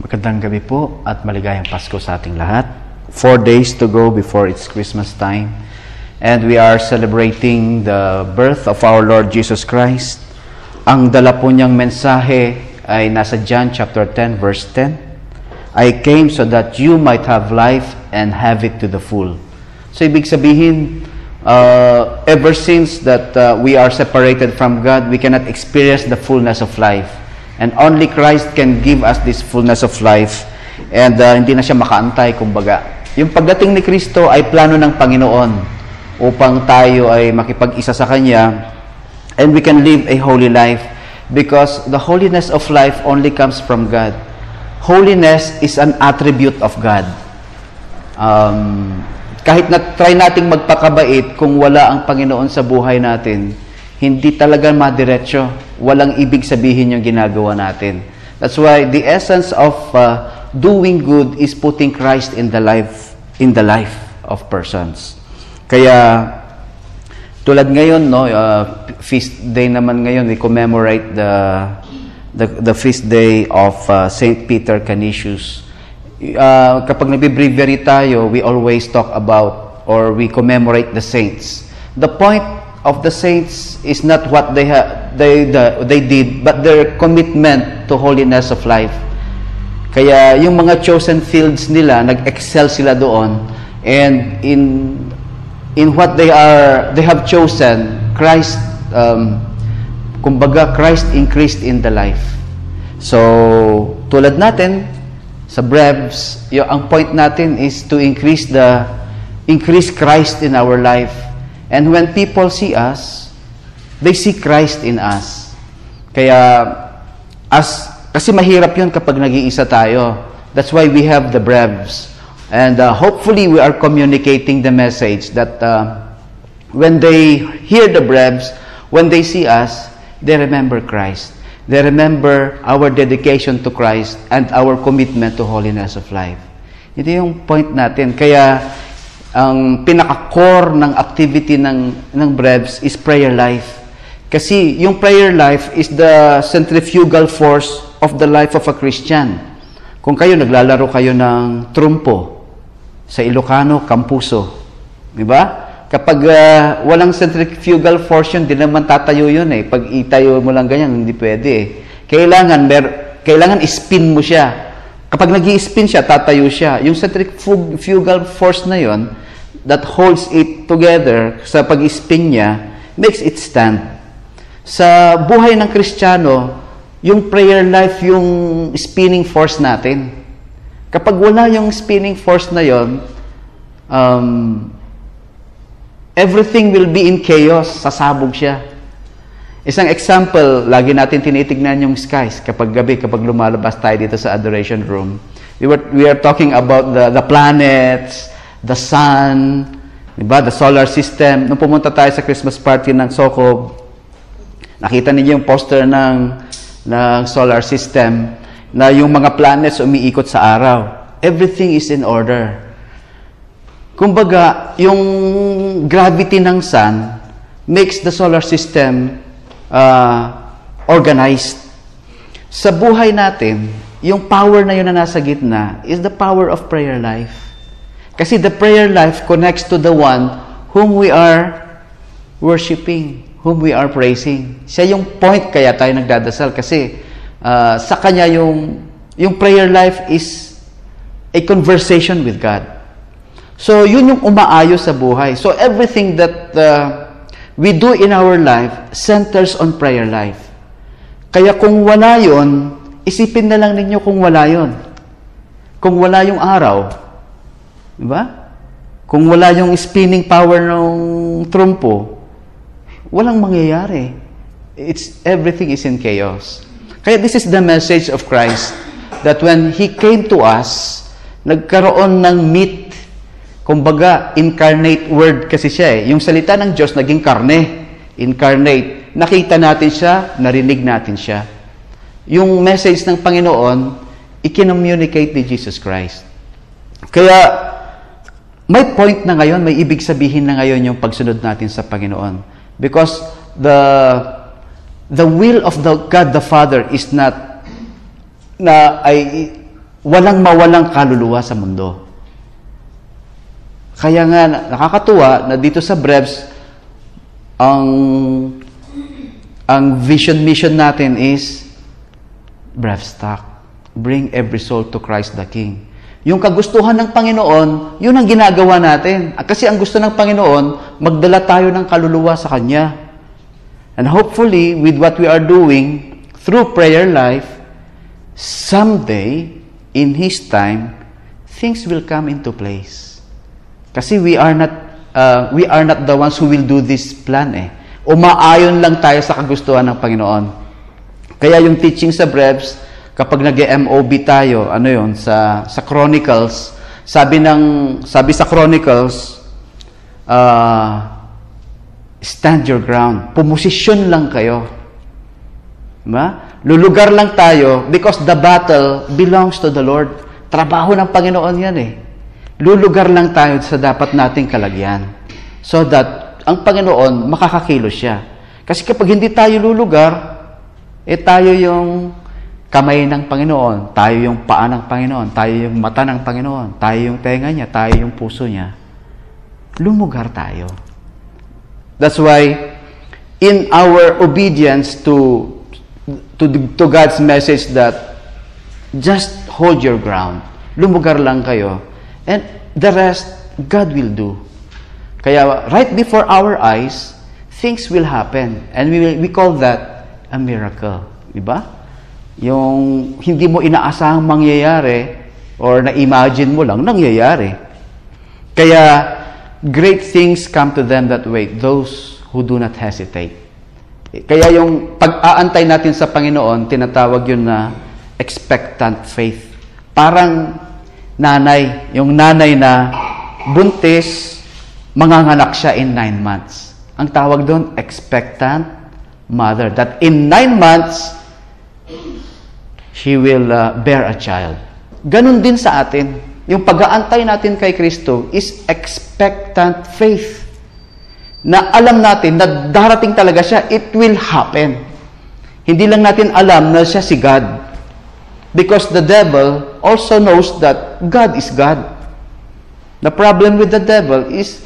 Magandang gabi po at maligayang Pasko sa ating lahat. 4 days to go before it's Christmas time. And we are celebrating the birth of our Lord Jesus Christ. Ang dala po niyang mensahe ay nasa John chapter 10 verse 10. I came so that you might have life and have it to the full. So ibig sabihin, ever since that we are separated from God, we cannot experience the fullness of life. And only Christ can give us this fullness of life. And hindi na siya makaantay, kumbaga. Yung pagdating ni Kristo ay plano ng Panginoon upang tayo ay makipag-isa sa Kanya and we can live a holy life because the holiness of life only comes from God. Holiness is an attribute of God. Kahit na try nating magpakabait, kung wala ang Panginoon sa buhay natin, hindi talaga madiretso. Walang ibig sabihin yung ginagawa natin. That's why the essence of doing good is putting Christ in the life of persons. Kaya tulad ngayon, no, feast day naman ngayon, we commemorate the feast day of Saint Peter Canisius. Kapag nagbe-breviary tayo, we always talk about or we commemorate the saints. The point of the saints is not what they did, but their commitment to holiness of life. Kaya yung mga chosen fields nila, nag-excel sila doon, and in what they have chosen, Christ, kumbaga Christ increased in the life. So tulad natin sa Brevs, ang point natin is to increase Christ in our life. And when people see us, they see Christ in us. Kaya, kasi mahirap yun kapag nag-iisa tayo. That's why we have the Brevs. And hopefully, we are communicating the message that when they hear the Brevs, when they see us, they remember Christ. They remember our dedication to Christ and our commitment to holiness of life. Ito yung point natin. Kaya, ang pinaka-core ng activity ng Brevs is prayer life. Kasi yung prayer life is the centrifugal force of the life of a Christian. Kung kayo, naglalaro kayo ng trumpo sa Ilocano, Campuso. Diba? Kapag walang centrifugal force yun, di naman tatayo yun eh. Pag itayo mo lang ganyan, hindi pwede eh. Kailangan spin mo siya. Kapag nag-i-spin siya, tatayo siya. Yung centrifugal force na yon that holds it together sa pag-spin niya, makes it stand. Sa buhay ng Kristiyano, yung prayer life, yung spinning force natin. Kapag wala yung spinning force na yon, everything will be in chaos, sasabog siya. Isang example, lagi natin tinitignan yung skies kapag gabi, kapag lumalabas tayo dito sa adoration room. We are talking about the planets, the sun, diba? The solar system. Nung pumunta tayo sa Christmas party ng Sokob, nakita niyo yung poster ng solar system na yung mga planets umiikot sa araw. Everything is in order. Kumbaga, yung gravity ng sun makes the solar system organized. Sa buhay natin, yung power na yun na nasa gitna is the power of prayer life. Kasi the prayer life connects to the one whom we are worshiping, whom we are praising. Siya yung point kaya tayo nagdadasal kasi sa kanya yung prayer life is a conversation with God. So yun yung umaayos sa buhay. So everything that we do in our life centers on prayer life. Kaya kung wala yun, isipin na lang ninyo kung wala yun. Kung wala yung araw, diba? Kung wala yung spinning power ng trumpo, walang mangyayari. Everything is in chaos. Kaya this is the message of Christ, that when He came to us, nagkaroon ng meat. Kumbaga, incarnate word kasi siya eh. Yung salita ng Diyos naging karne. Incarnate. Nakita natin siya, narinig natin siya. Yung message ng Panginoon, i-communicate ni Jesus Christ. Kaya, may point na ngayon, may ibig sabihin na ngayon yung pagsunod natin sa Panginoon. Because the will of God the Father is not na ay walang mawalang kaluluwa sa mundo. Kaya nga, nakakatuwa na dito sa Brevs, ang vision mission natin is Brevstock. Bring every soul to Christ the King. Yung kagustuhan ng Panginoon, yun ang ginagawa natin. Kasi ang gusto ng Panginoon, magdala tayo ng kaluluwa sa Kanya. And hopefully, with what we are doing, through prayer life, someday, in His time, things will come into place. Kasi we are not the ones who will do this plan Umaayon lang tayo sa kagustuhan ng Panginoon. Kaya yung teaching sa Brevs, kapag nag-MOB tayo, sa Chronicles, sabi sa Chronicles, stand your ground. Pumosisyon lang kayo. Diba? Lulugar lang tayo because the battle belongs to the Lord. Trabaho ng Panginoon yan Lulugar lang tayo sa dapat nating kalagyan. So that ang Panginoon, makakakilos siya. Kasi kapag hindi tayo lulugar, tayo yung kamay ng Panginoon, tayo yung paa ng Panginoon, tayo yung mata ng Panginoon, tayo yung tenga niya, tayo yung puso niya. Lumugar tayo. That's why, in our obedience to God's message that just hold your ground, lumugar lang kayo, and the rest, God will do. Kaya, right before our eyes, things will happen. And we call that a miracle. Diba? Yung hindi mo inaasahang mangyayari, or na-imagine mo lang, nangyayari. Kaya, great things come to them that wait, those who do not hesitate. Kaya yung pag-aantay natin sa Panginoon, tinatawag yun na expectant faith. Parang yung nanay na buntis, manganganak siya in 9 months. Ang tawag doon, expectant mother. That in 9 months, she will bear a child. Ganun din sa atin. Yung pag-aantay natin kay Kristo is expectant faith. Na alam natin na darating talaga siya, it will happen. Hindi lang natin alam na siya si God. Because the devil also knows that God is God. The problem with the devil is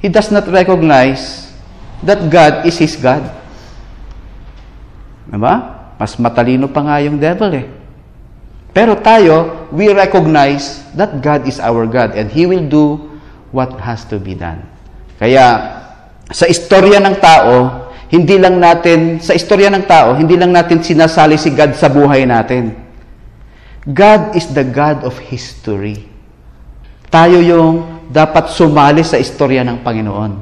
he does not recognize that God is his God. Diba? Mas matalino pa nga yung devil Pero tayo, we recognize that God is our God and He will do what has to be done. Kaya, sa istorya ng tao, hindi lang natin sinasali si God sa buhay natin. God is the God of history. Tayo yung dapat sumali sa istorya ng Panginoon.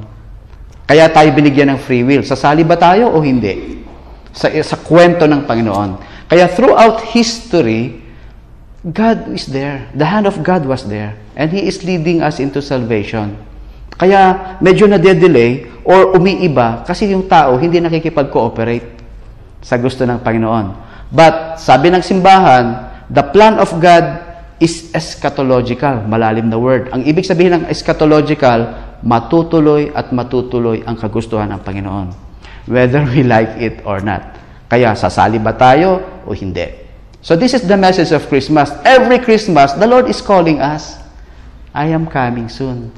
Kaya tayo binigyan ng free will. Sasali ba tayo o hindi? Sa kwento ng Panginoon. Kaya throughout history, God is there. The hand of God was there. And He is leading us into salvation. Kaya medyo na-delay or umiiba kasi yung tao hindi nakikipag-cooperate sa gusto ng Panginoon. But sabi ng simbahan, the plan of God is eschatological. Malalim na word. Ang ibig sabihin ng eschatological, matutuloy at matutuloy ang kagustuhan ng Panginoon. Whether we like it or not. Kaya sasali ba tayo o hindi? So this is the message of Christmas. Every Christmas, the Lord is calling us. I am coming soon.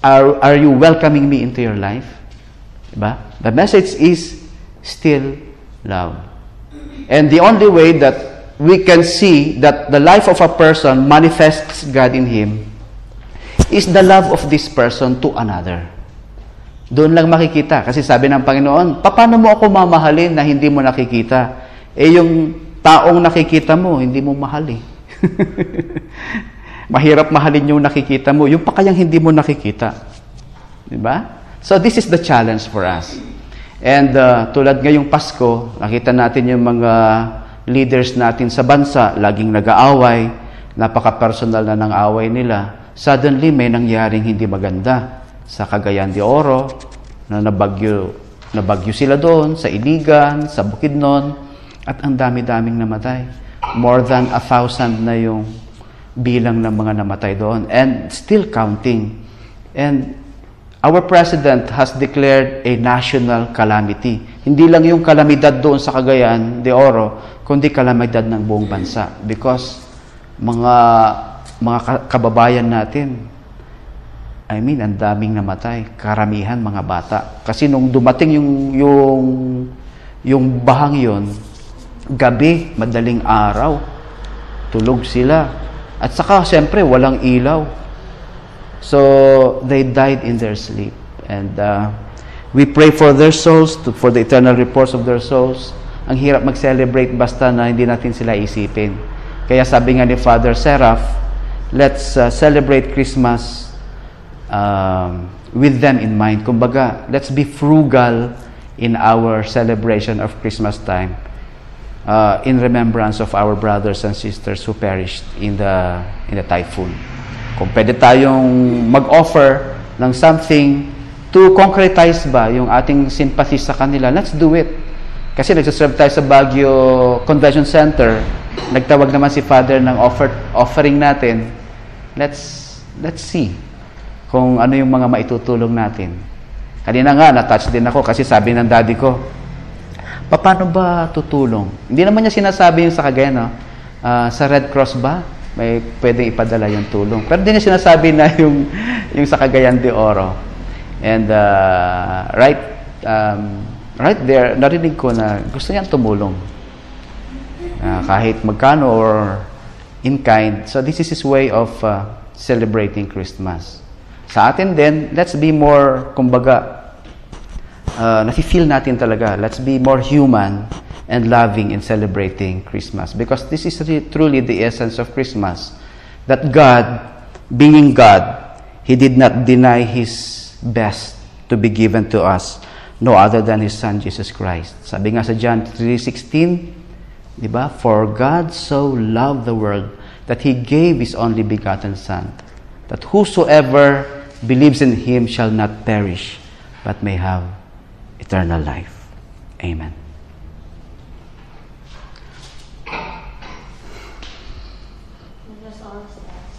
Are you welcoming me into your life? Diba? The message is still love. And the only way that we can see that the life of a person manifests God in him is the love of this person to another. Doon lang makikita. Kasi sabi ng Panginoon, paano mo ako mamahalin na hindi mo nakikita? Yung taong nakikita mo, hindi mo mahal Mahirap mahalin yung nakikita mo. Yung pa kayang hindi mo nakikita. Diba? So this is the challenge for us. And tulad ngayong Pasko, nakita natin yung mga leaders natin sa bansa, laging nag-aaway, napaka-personal na ng away nila. Suddenly, may nangyaring hindi maganda sa Cagayan de Oro, na nabagyo sila doon, sa Iligan, sa Bukidnon, at ang dami-daming namatay. More than 1,000 na yung bilang ng mga namatay doon. And still counting. And our President has declared a national calamity. Hindi lang yung kalamidad doon sa Cagayan de Oro, kundi kalamidad ng buong bansa. Because mga kababayan natin, ang daming namatay. Karamihan mga bata. Kasi nung dumating yung bahang yon, gabi, madaling araw, tulog sila. At saka, siyempre, walang ilaw. So, they died in their sleep. And we pray for their souls, for the eternal reports of their souls. Ang hirap mag-celebrate basta na hindi natin sila isipin. Kaya sabi nga ni Father Seraph, let's celebrate Christmas with them in mind. Kumbaga, let's be frugal in our celebration of Christmas time in remembrance of our brothers and sisters who perished in the typhoon. Kung pwede tayong mag-offer ng something to concretize ba yung ating sympathy sa kanila, let's do it. Kasi nagsaserve tayo sa Baguio Convention Center, nagtawag naman si Father ng offering natin. Let's see kung ano yung mga maitutulong natin. Kanina nga, na-touch din ako kasi sabi ng daddy ko, paano ba tutulong? Hindi naman niya sinasabi yung sa Cagayan, no? Sa Red Cross ba? May pwedeng ipadala yung tulong. Pero hindi niya sinasabi na yung sa Cagayan de Oro. And right there, narinig ko na gusto niyang tumulong. Kahit magkano or in kind. So this is his way of celebrating Christmas. Sa atin din, let's be more, kumbaga, nafe-feel natin talaga, let's be more human and loving in celebrating Christmas. Because this is truly the essence of Christmas. That God, being God, He did not deny His best to be given to us, no other than His Son, Jesus Christ. Sabi nga sa John 3:16, di ba? For God so loved the world that He gave His only begotten Son, that whosoever believes in Him shall not perish, but may have eternal life. Amen. Let us all stand.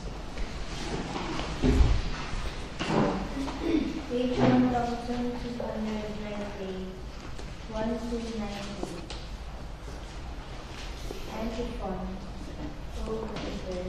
Page 1298, 1298. Antiphon. O Peter,